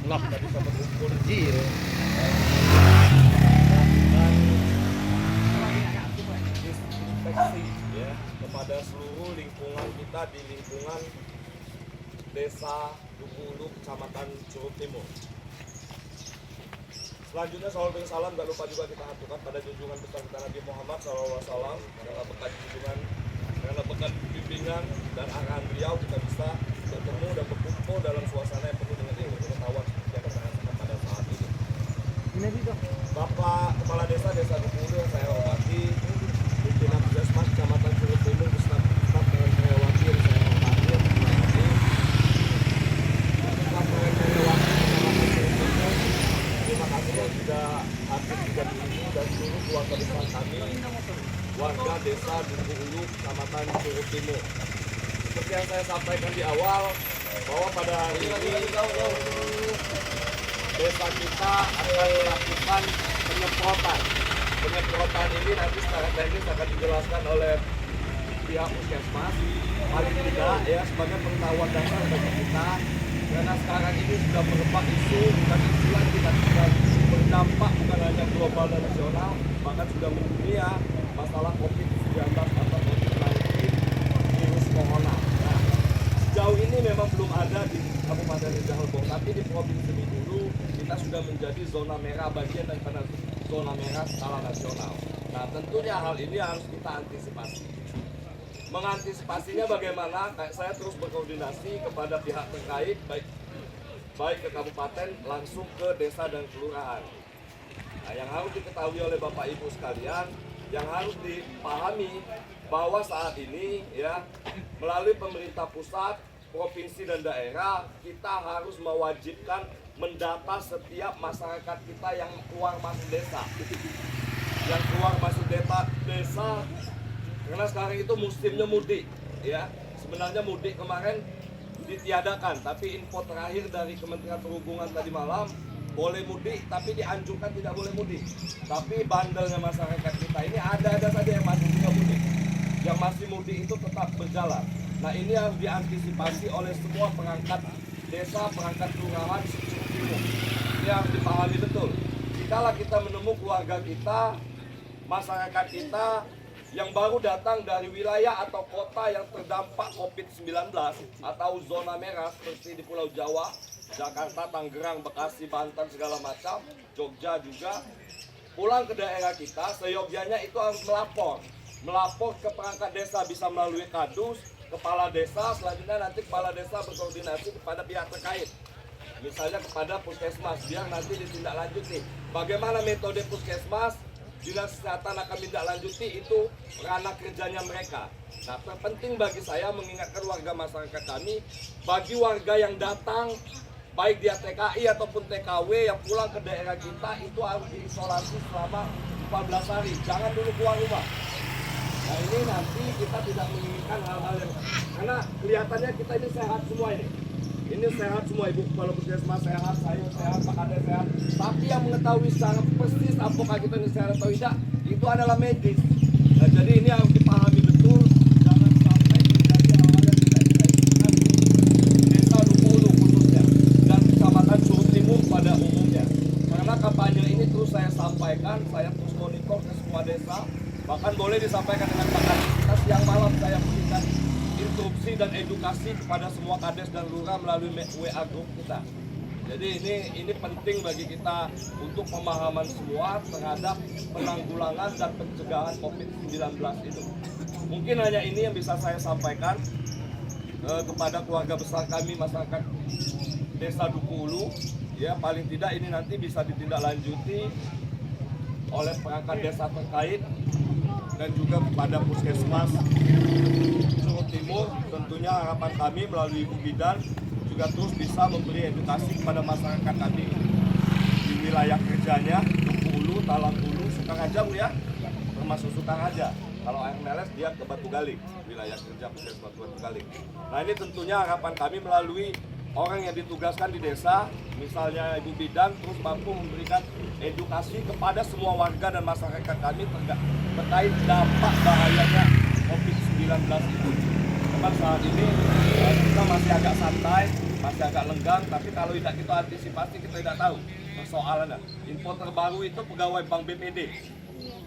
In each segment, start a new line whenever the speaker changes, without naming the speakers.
Lah
kita bisa berkumpul di
iya.
dan disinfeksi ya kepada seluruh lingkungan kita di lingkungan Desa Duku Ulu, Kecamatan Curug Timur. Selanjutnya salawat dan salam gak lupa juga kita haturkan pada junjungan besar kita Nabi Muhammad SAW, karena berkat junjungan, karena berkat bimbingan dan arahan beliau kita bisa bertemu dan berkumpul dalam suasana yang penuh dengan ilmu pengetahuan seperti yang kita rasakan pada saat ini. Bapak Kepala Desa Duku Ulu yang saya hormati, pimpinan Puskesmas Kecamatan Curug Timur beserta dengan karyawati yang saya hormati, terima kasih yang sudah hadir juga di sini dan seluruh keluarga besar kami, warga Desa Duku Ulu, Kecamatan Curug Timur. Seperti yang saya sampaikan di awal, bahwa pada hari ini desa kita akan melakukan penyemprotan. Penyemprotan ini nanti secara teknis akan dijelaskan oleh pihak puskesmas. Paling tidak ya sebagai pengetahuan dasar bagi kita, karena sekarang ini sudah merebak isu bukan isu lagi, tapi sudah berdampak bukan hanya global dan nasional, bahkan sudah mendunia masalah COVID-19 atau COVID-19 virus corona. Nah, sejauh ini memang belum ada di Kabupaten Rejang Lebong, tapi di Provinsi Bengkulu kita sudah menjadi zona merah, bagian daripada zona merah skala nasional. Nah, tentunya hal ini harus kita antisipasi. Mengantisipasinya bagaimana? Saya terus berkoordinasi kepada pihak terkait, baik ke kabupaten langsung ke desa dan kelurahan. Nah, yang harus diketahui oleh Bapak Ibu sekalian, yang harus dipahami bahwa saat ini ya melalui pemerintah pusat, provinsi dan daerah, kita harus mewajibkan mendata setiap masyarakat kita yang keluar masuk desa. Yang keluar masuk desa karena sekarang itu musimnya mudik ya. Sebenarnya mudik kemarin ditiadakan, tapi info terakhir dari Kementerian Perhubungan tadi malam boleh mudik tapi dianjurkan tidak boleh mudik. Tapi bandelnya masyarakat kita ini ada saja yang masih tidak mudik. Yang masih mudik itu tetap berjalan. Nah, ini harus diantisipasi oleh semua perangkat desa, perangkat kelurahan di Curug Timur. Ini harus dipahami betul. Jikalau kita menemukan keluarga kita, masyarakat kita yang baru datang dari wilayah atau kota yang terdampak COVID-19 atau zona merah seperti di Pulau Jawa, Jakarta, Tangerang, Bekasi, Banten, segala macam, Jogja juga, pulang ke daerah kita, seyogyanya itu harus melapor ke perangkat desa, bisa melalui kadus, kepala desa, selanjutnya nanti kepala desa berkoordinasi kepada pihak terkait, misalnya kepada puskesmas, biar nanti ditindaklanjuti. Bagaimana metode puskesmas, Dinas Kesehatan akan menindaklanjuti, itu ranah kerjanya mereka. Nah, terpenting bagi saya mengingatkan warga masyarakat kami, bagi warga yang datang, baik dia TKI ataupun TKW yang pulang ke daerah kita, itu harus diisolasi selama 14 hari. Jangan dulu keluar rumah. Nah, ini nanti kita tidak menginginkan hal-hal yang, karena kelihatannya kita ini sehat semua ini. Ini sehat semua, Ibu Kepala Puskesmas sehat, saya sehat, Pak Kades sehat. Tapi yang mengetahui secara persis apakah kita ini sehat atau tidak, itu adalah medis. Nah, jadi ini harus dipahami betul, jangan sampai terjadi hal-hal yang tidak kita inginkan di Desa Duku Ulu khususnya, dan Kecamatan Curug Timur pada umumnya. Karena kampanye ini terus saya sampaikan, saya terus monitor ke semua desa, bahkan boleh disampaikan dengan Pak Kades kita siang malam saya berikan instruksi dan edukasi kepada semua kades dan lurah melalui WA group kita. Jadi ini penting bagi kita untuk pemahaman semua terhadap penanggulangan dan pencegahan COVID-19 itu. Mungkin hanya ini yang bisa saya sampaikan kepada keluarga besar kami, masyarakat Desa Duku Ulu. Ya, paling tidak ini nanti bisa ditindaklanjuti oleh perangkat desa terkait dan juga kepada puskesmas Curug Timur. Tentunya harapan kami melalui Ibu Bidan juga terus bisa memberi edukasi kepada masyarakat kami di wilayah kerjanya, Duku Ulu, Talang Ulu, Sukarajang ya, termasuk Sukaraja. Kalau air meles dia ke Batu Galing, wilayah kerja puskesmas Batu Galing. Nah, ini tentunya harapan kami melalui orang yang ditugaskan di desa, misalnya Ibu Bidan, terus mampu memberikan edukasi kepada semua warga dan masyarakat kami terkait dampak bahayanya COVID-19 itu. Memang saat ini kita masih agak santai, masih agak lenggang, tapi kalau tidak kita antisipasi kita tidak tahu persoalannya. Info terbaru itu pegawai Bank BPD,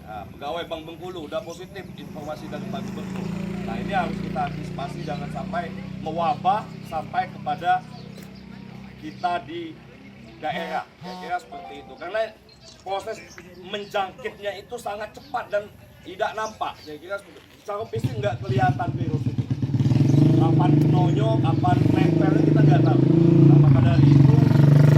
nah, pegawai Bank Bengkulu udah positif informasi dari Pak Gubernur. Nah ini harus kita antisipasi jangan sampai mewabah sampai kepada kita di daerah, kira-kira seperti itu. Karena proses menjangkitnya itu sangat cepat dan tidak nampak. Kira-kira secara fisik nggak kelihatan virus itu. Kapan nonyok, kapan nempelnya kita nggak tahu. Nah, maka dari itu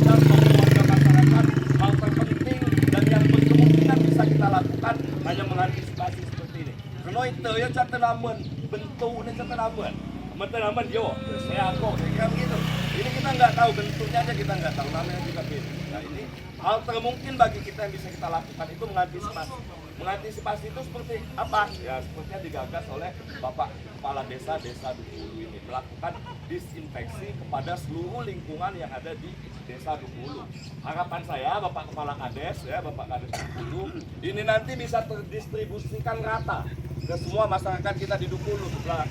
kita sebagai warga masyarakat hal terpenting dan yang berkemungkinan bisa kita lakukan hanya mengantisipasi seperti ini. Karena itu ya catenamen bentuknya catenamen. Teman-teman yo, saya kira begitu. Ini kita nggak tahu bentuknya aja kita nggak tahu namanya juga beda. Nah ini hal termungkin bagi kita yang bisa kita lakukan itu mengantisipasi. Mengantisipasi itu seperti apa? Ya sepertinya digagas oleh Bapak Kepala Desa Dukulu ini melakukan disinfeksi kepada seluruh lingkungan yang ada di Desa Dukulu. Harapan saya Bapak Kepala Kades ya Bapak Kades Dukulu ini nanti bisa terdistribusikan rata ke semua masyarakat kita di Dukulu setelah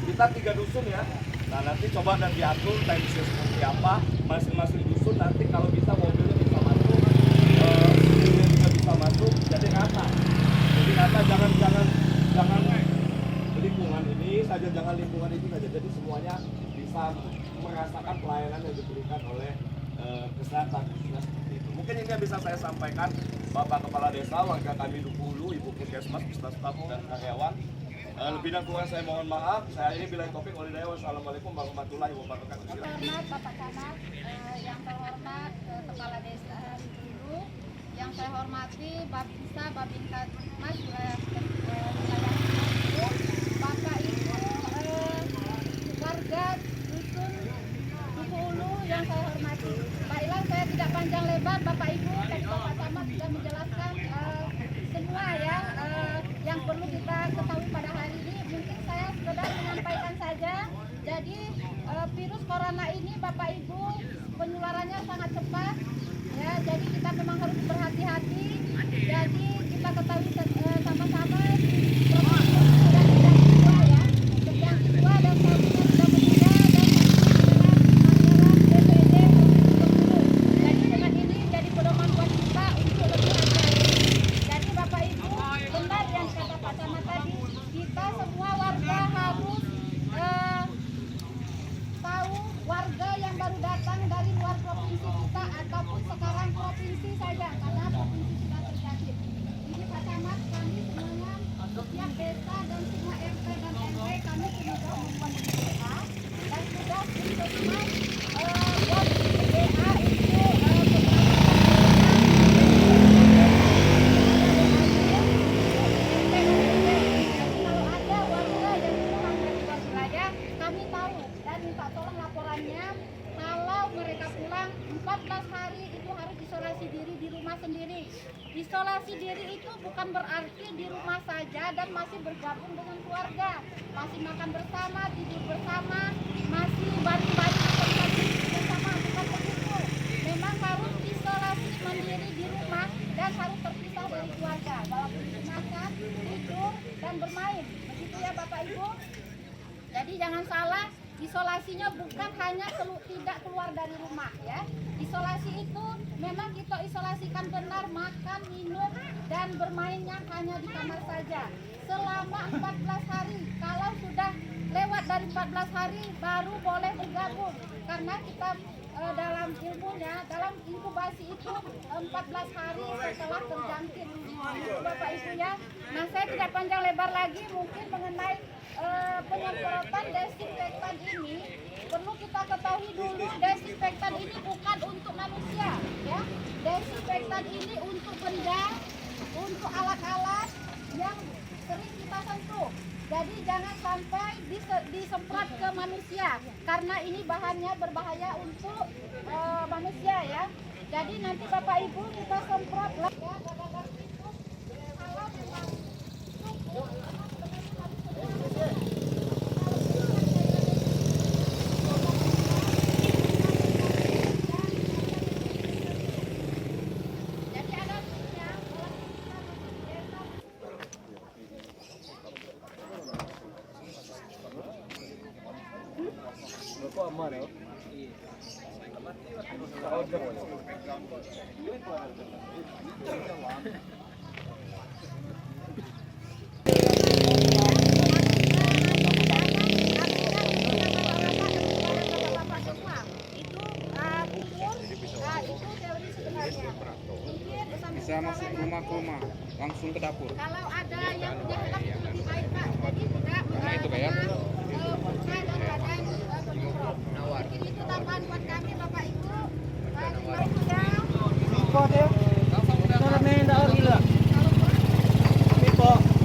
kita 3 dusun ya. Nah nanti coba dan diatur timesnya seperti apa masing-masing dusun nanti kalau bisa mobilnya bisa masuk, mobilnya juga bisa masuk jadi rata. Jadi rata jangan lingkungan ini saja jangan lingkungan itu saja jadi semuanya bisa merasakan pelayanan yang diberikan oleh kesehatan seperti itu. Mungkin ini yang bisa saya sampaikan Bapak Kepala Desa, warga kami Dukulu, Ibu Puskesmas, staf dan karyawan. Lebih dan kurang saya mohon maaf. Saya ini Bilai Topik Walidaya. Wassalamualaikum warahmatullahi wabarakatuh.
Terhormat Bapak Camat, yang terhormat Kepala Desa Dukulu, yang saya hormati Babinsa, Babinsa Mas, Bapak Ibu, warga dusun Dukulu yang saya hormati. Baiklah saya tidak panjang lebar, Bapak Ibu dan Bapak Camat sudah menjelaskan semua ya yang perlu kita ketahui pada hari ini. Mungkin saya sekedar menyampaikan saja. Jadi virus corona ini Bapak Ibu penularannya sangat cepat ya. Jadi kita memang harus berhati-hati. Jadi kita ketahui sama-sama yang kedua dan suaminya sudah meninggal dan BPD. Jadi dengan ini jadi pedoman buat kita untuk lebih hati-hati. Jadi Bapak Ibu benar yang kata Pak Camat tadi, kita semua warga harus tahu warga yang baru datang dari luar provinsi kita ataupun sekarang provinsi saja karena provinsi kita terjangkit. Ini Pak Camat kami semuanya setiap desa dan semua RT dan RW kami sudah membuat WA dan sudah bersama buat WA untuk kami tahu dan minta tolong laporannya kalau mereka pulang 14 hari itu harus isolasi diri di rumah sendiri. Isolasi diri itu bukan berarti di rumah saja dan masih bergabung dengan keluarga, masih makan bersama, tidur bersama, masih bantu-bantu bersama, bukan begitu. Memang harus isolasi mandiri di rumah dan harus terpisah dari keluarga, walaupun makan, tidur, dan bermain. Begitu ya Bapak Ibu. Jadi jangan salah, isolasinya bukan hanya tidak keluar dari rumah ya. Isolasi itu memang kita isolasikan benar, makan, minum, dan bermainnya hanya di kamar saja. Selama 14 hari, kalau sudah lewat dari 14 hari baru boleh bergabung. Karena kita dalam ilmunya, dalam inkubasi itu 14 hari setelah terjangkit. Bapak Ibu ya. Nah saya tidak panjang lebar lagi mungkin mengenai penyemprotan desinfektan ini. Perlu kita ketahui dulu desinfektan ini bukan untuk manusia ya. Desinfektan ini untuk benda, untuk alat-alat yang sering kita sentuh. Jadi jangan sampai disemprot ke manusia karena ini bahannya berbahaya untuk manusia ya. Jadi nanti Bapak Ibu kita semprot lah ya. Kalau memang cukup
Kok aman ya? Bisa masuk rumah ke rumah, langsung ke dapur.
Kalau ada yang punya helm itu lebih baik Pak, jadi tidak
Mana itu, Pak, ya?
pulsa dan